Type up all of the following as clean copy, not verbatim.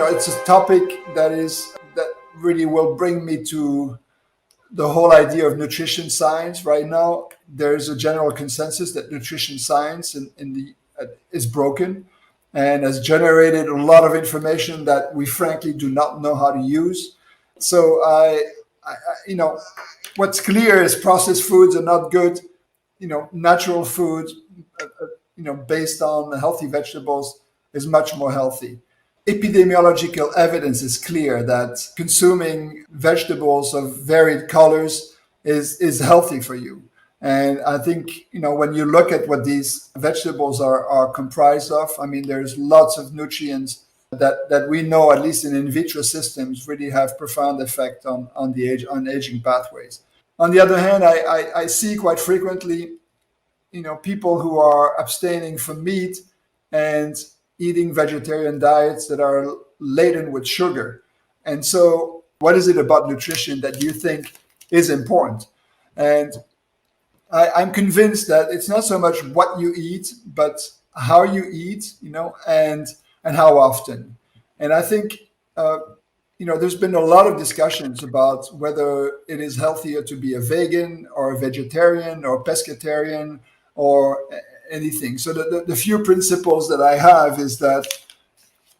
it's a topic that really will bring me to the whole idea of nutrition science. Right now, there's a general consensus that nutrition science is broken and has generated a lot of information that we frankly do not know how to use. So what's clear is processed foods are not good. Natural food, based on healthy vegetables is much more healthy. Epidemiological evidence is clear that consuming vegetables of varied colors is healthy for you. And I think, when you look at what these vegetables are comprised of, there's lots of nutrients that we know, at least in vitro systems, really have profound effect on aging pathways. On the other hand, I see quite frequently, people who are abstaining from meat and eating vegetarian diets that are laden with sugar. And so what is it about nutrition that you think is important? And I'm convinced that it's not so much what you eat, but how you eat, and how often. And I think, there's been a lot of discussions about whether it is healthier to be a vegan or a vegetarian or pescatarian or anything. So the few principles that I have is that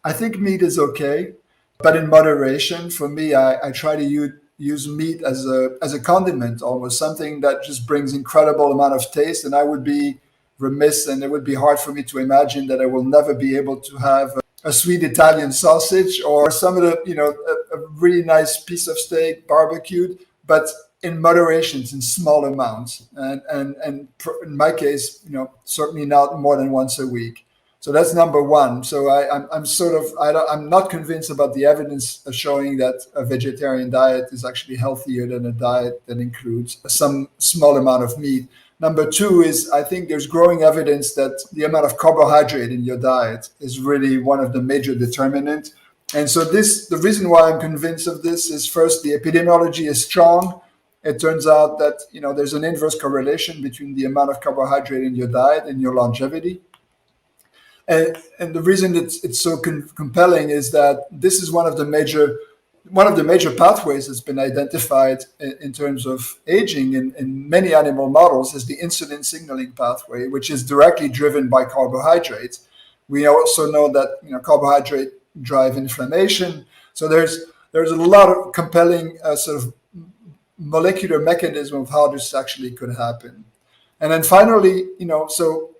I think meat is okay, but in moderation. For me, I try to use meat as a condiment, almost something that just brings incredible amount of taste. And I would be remiss, and it would be hard for me to imagine that I will never be able to have a sweet Italian sausage or some of a really nice piece of steak barbecued, but in moderations, in small amounts, and in my case, certainly not more than once a week. So that's number one. So I'm not convinced about the evidence showing that a vegetarian diet is actually healthier than a diet that includes some small amount of meat. Number two is, I think there's growing evidence that the amount of carbohydrate in your diet is really one of the major determinants. And so the reason why I'm convinced of this is, first, the epidemiology is strong. It turns out that there's an inverse correlation between the amount of carbohydrate in your diet and your longevity. And the reason it's so compelling is that this is one of the major pathways that's been identified in terms of aging in many animal models is the insulin signaling pathway, which is directly driven by carbohydrates. We also know that carbohydrate drive inflammation. So there's a lot of compelling sort of molecular mechanism of how this actually could happen. And then finally, so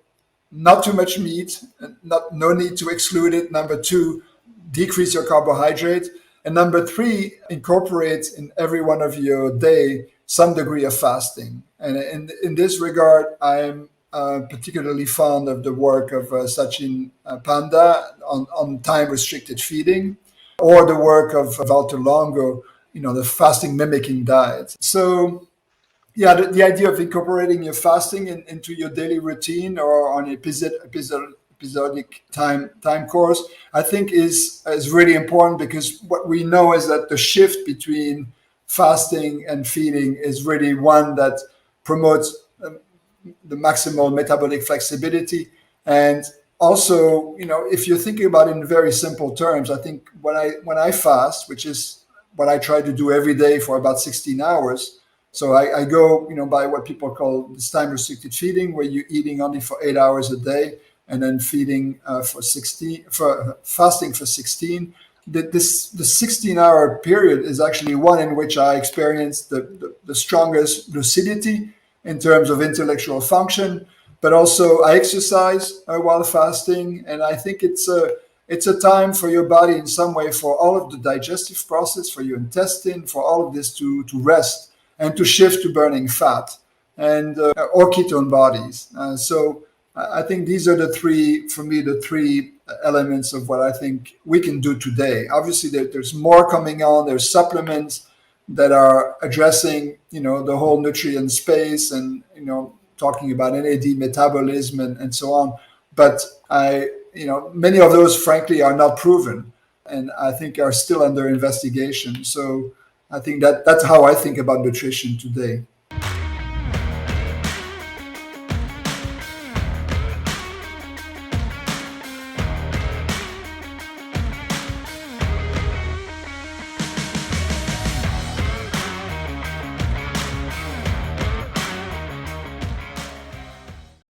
not too much meat, no need to exclude it. Number two, decrease your carbohydrate. And number three, incorporate in every one of your day some degree of fasting. And in this regard, I am particularly fond of the work of Sachin Panda on time-restricted feeding, or the work of Walter Longo, the fasting mimicking diet. So, yeah, the idea of incorporating your fasting into your daily routine or on episodic time course, I think is really important, because what we know is that the shift between fasting and feeding is really one that promotes the maximal metabolic flexibility. And also, if you're thinking about it in very simple terms, I think when I fast, which is what I try to do every day for about 16 hours. So I go, by what people call this time-restricted feeding, where you're eating only for 8 hours a day and then feeding for fasting for 16. The 16-hour period is actually one in which I experience the strongest lucidity in terms of intellectual function, but also I exercise while fasting, and I think it's a time for your body in some way, for all of the digestive process, for your intestine, for all of this to rest and to shift to burning fat and or ketone bodies. So I think these are the three elements of what I think we can do today. Obviously, there's more coming on. There's supplements that are addressing, the whole nutrient space and, talking about NAD metabolism and so on. But many of those, frankly, are not proven and I think are still under investigation. So I think that's how I think about nutrition today.